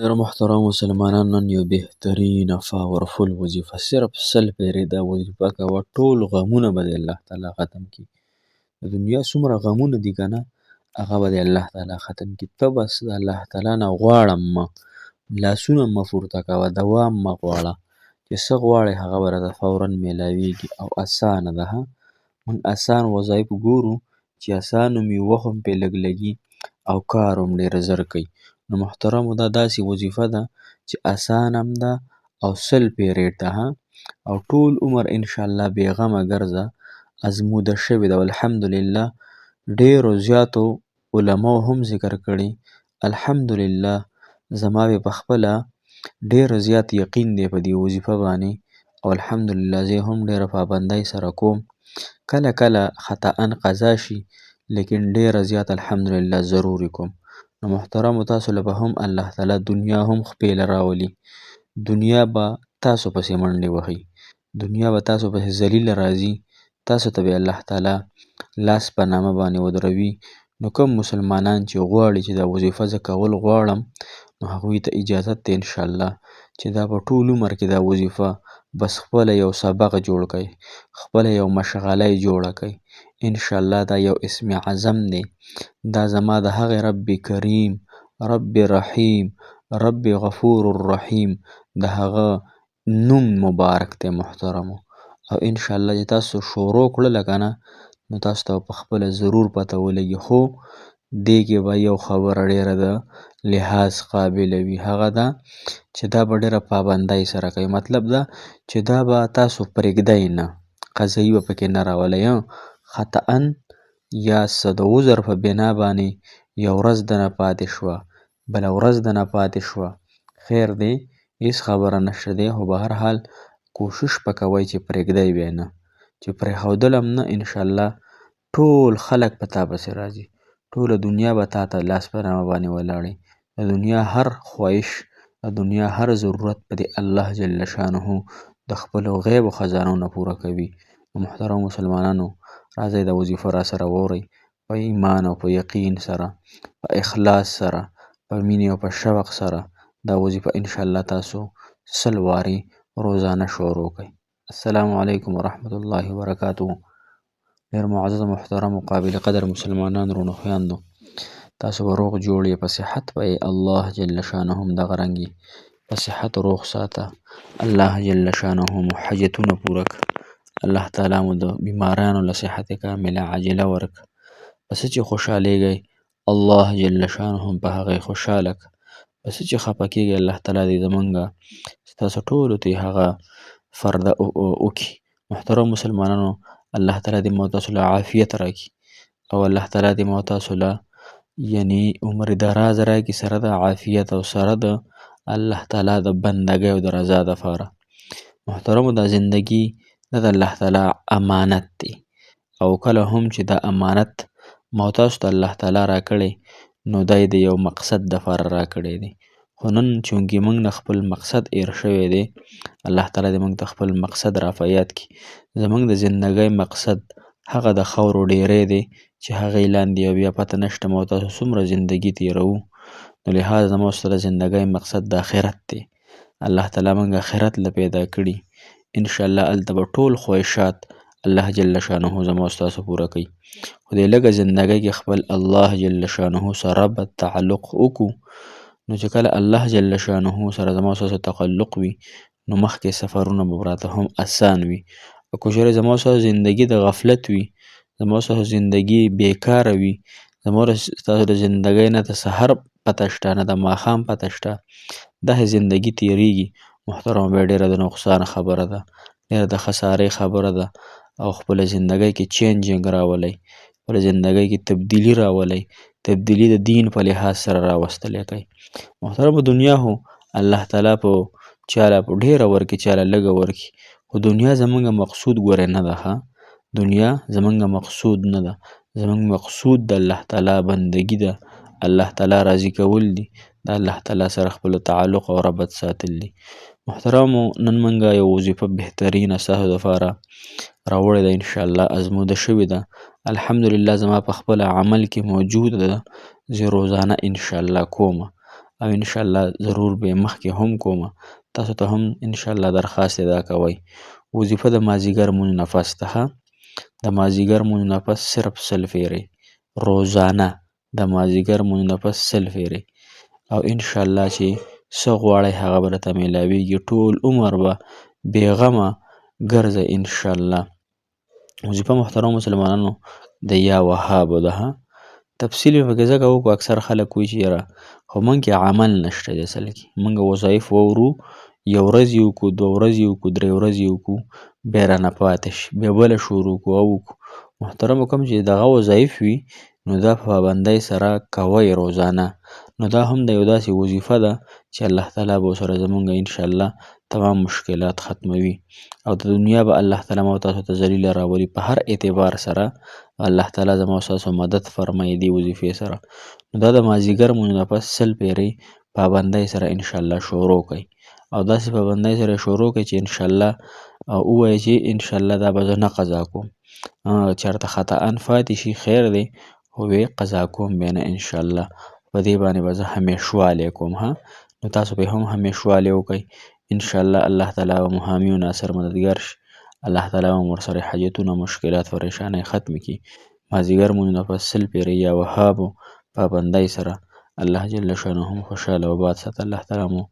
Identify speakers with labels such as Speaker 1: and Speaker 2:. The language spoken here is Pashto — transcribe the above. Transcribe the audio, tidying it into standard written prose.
Speaker 1: ډېرو محترمو مسلمانانو نن یو بهترینه پاورفل وظیفه صرف سل پیرې دا وظیفه کوه، ټول غمونه به دې الله تعالی ختم کړي. د دنیا څومره غمونه دي که نه، هغه به دې الله تعالی ختم کړي. ته بس د الله تعالی نه غواړه مه، لاسونه مه پورته کوه، دوا مه غواړه، چې څه غواړې هغه به راته فوراً میلاویږي او اسانه ده. موږ اسان وظایف ګورو چې اسان هم وي، وخت هم پرې لږ لګي او کار هم ډېر ژر کوي. نو محترمو دا داسې وظیفه ده چې اسان هم ده او سل پیرې ده او ټول عمر انشاءالله بېغمه ګرځه. ازموده شوې ده الحمدلله. ډېرو زیاتو علماو هم ذکر کړي الحمدلله. زما بې پخپله ډېر زیات یقین دی په دې وظیفه باندې او الحمدلله زه هم ډېره پابندۍ سره کوم. کله کله خطأً قضا شي لیکن ډېره زیات الحمدلله ضرور یې کوم. نو محترمو تاسو له به هم الله تعالی دنیا هم خپله راولي. دنیا به تاسو پسې منډې وهي، دنیا به تاسو پسې ذلیله راځي، تاسو ته به الله تعالی لاس په نامه باندې ودروي. نو کوم مسلمانان چې غواړي چې دا وظیفه زه کول غواړم، نو هغوی ته اجازت دی انشاءالله چې دا په ټول عمر کې دا وظیفه بس خپله یو سبق جوړ کړئ، خپله یو مشغله یې جوړه کړئ. انشاءالله دا یو اسم اعظم دی. دا زما د هغې رب کریم، رب رحیم، رب غفور الرحیم د هغه نوم مبارک دی محترمو. او انشاءالله چې تاسو شروع کړله که نه، نو تاسو ته په خپله ضرور پته ولګي. خو دې کې به یو خبره ډېره د لحاظ قابله وي، هغه ده چې دا به ډېره پابندۍ سره کوي. مطلب دا چې دا به تاسو پرېږدئ نه، قضایي به پکې نه راولئ. خطأً یا څه د عذر په بنا باندې یو ورځ دنه پاتې شوه، بله ورځ دنه پاتې شوه، خیر دی، هېڅ خبره نشته دی. خو به هر حال کوشش به کوئ چې پرېږدئ به یې نه، چې پرېښودل هم نه انشاءالله ټول خلک په تا پسې راځي، ټوله دنیا به تا ته لاس په نامه باندې ولاړې. د دنیا هر خواهش، د دنیا هر ضرورت په دې الله جل شانه د خپلو غیبو خزانو نه پوره کوي. محترم مسلمانانو راځئ دا وظیفه را سره واورئ په ایمان او په یقین سره، په اخلاص سره، په مینې او په شوق سره. دا وظیفه انشاءالله تاسو سل وارې روزانه شروع کړئ. السلام علیکم ورحمة الله وبرکاته. ډېر معزز محترم او قابل قدر مسلمانان رونو خویندو، تاسو به روغ جوړ یې، په صحت به یې الله جل شانه هم دغه رنګې په صحت روغ ساته. الله جل شانه مو حاجتونه پوره کړه، الله تعالی مو د بیمارانو له صحت کامله عاجله ورکړه. په څه چې خوشحالیږئ الله جل شانه هم په هغې خوشحاله کړه، په څه چې خفه کیږئ الله تعالی دې زمونږه ستاسو ټولو ته هغه فرده وکړي. محترم مسلمانانو الله تعالی دې مو تاسو له عافیت راکړي او الله تعالی دې مو تاسو له یعنی عمر دراز راکړي سره د عافیت او سره د الله تعالی د بندګۍ او د رضا دپاره. محترمو دا زندگی دا د الله تعالی امانت دی او کله هم چې دا امانت ما تاسو ته الله تعالی راکړی، نو دا یې د یو مقصد دپاره راکړی دی. خو نن چونکې موږ نه خپل مقصد ایر شوی دی، الله تعالی دې موږ ته خپل مقصد را په یاد کړي. زموږ د زندګۍ مقصد هغه د خاورو ډیری دی چې هغې لاندې او بیا پته نشته ما تاسو څومره زندګي تیروو. نو لحاظ زما ستاسو د زندګۍ مقصد د آخرت دی. الله تعالی موږ آخرت له پیدا کړي، انشاءالله هلته به ټول خواهشات الله جل شانه زما ستاسو پوره کوي. خو دې لږه زندګۍ کې خپل الله جل شانه سره به تعلق وکړو، نو چې کله الله جل شانه سره زما ستاسو تعلق وي، نو مخکې سفرونه به راته هم اسان وي. او که چېرې زما ستاسو زندګي د غفلت وي، زما ستاسو زندګي بیکاره وي، زما ستاسو د زندګۍ نه د سحر پته شته نه د ماښام پته شته، داسې زندګي تېرېږي محترمه بیا ډېره د نقصان خبره ده، ډېره د خسارې خبره ده. او خپله زندګۍ کې چینجنګ راولئ، خپله زندګۍ کې تبدیلي راولئ، تبدیلي د دین په لحاظ سره راوستلی کړئ. محترمه دنیا خو الله تعالی په چاله په ډېره ورکړي، چاله لږه ورکړي، خو دنیا زموږ مقصود ګورئ نه ده. دنیا زموږ مقصود نه ده، زموږ مقصود د الله تعالی بندگی ده، الله تعالی راضي کول دي، د الله تعالی سره خپل تعلق او ربط ساتل دي. محترمو نن موږ یو وظیفه بهترینه ستاسو دپاره راوړې ده، انشاءالله ازموده شوې ده، الحمدلله زما په خپل عمل کې موجوده ده، زه روزانه انشاءالله کومه. او ان شاء الله ضرور به مخکې هم کوم. تاسو ته هم ان شاء الله درخواست ادا کوئ. وظیفه د مازدیګر مونځ نه پس ته د مازدیګر مونځ نه پس صرف 100 پیرې روزانه د مازدیګر مونځ نه پس 100 پیرې او ان شاء الله چې څه غواړئ هغه به درته میلاویږي. ټول عمر به بېغمه ګرځئ ان شاء الله. وظیفه محترم مسلمانانو د یا وهابو ده. تفصیل یې پکې ځکه وکړو اکثر خلک وایي چې یاره خو موږ کې عمل نشته دی اصل کې. موږ وظایف واورو، یو ورځ یې وکړو، 2 ورځې یې وکړو، 3 ورځې یې وکړو، بیا رانه پاتې شي، بیا بله شروع کړو او وکړو. محترمو کوم چې دغه وظایف وي نو دا په پابندۍ سره کوئ روزانه. نو دا هم د یو داسې وظیفه ده چې الله تعالی به ورسره زمونږ ان شاء الله تمام مشکلات ختموي او د دنیا به الله تعالی مو تاسو ته ذلیله راولي په هر اعتبار سره. الله تعالی زما او ستاسو مدد فرمایي دې وظیفې سره. نو دا د مازدیګر مونځ نه پس 100 پیرې پابندۍ سره ان شاء الله شروع کړئ او داسې پابندۍ سره شروع کړئ چې ان شاء الله ووایئ چې ان شاء الله دا به زه نه قضا کوم. چېرته خطأ فاتې شي خیر دی خو ویې قضا کوم بیا نه ان شاء الله. په دې باندې به زه همیشوالی کوم. نو تاسو به هم همیشوالی وکئ ان شاء الله. الله تعالی به مو حامی و ناصر مددګار شي. الله تعالی به مو ورسره حاجتونه مشکلات پریشانۍ ختم کړي. مازدیګر مونځ نه پس 100 پیرې یا وهابو پابندۍ سره الله جل شانه هم خوشحاله و باد ساته. الله تعالی مو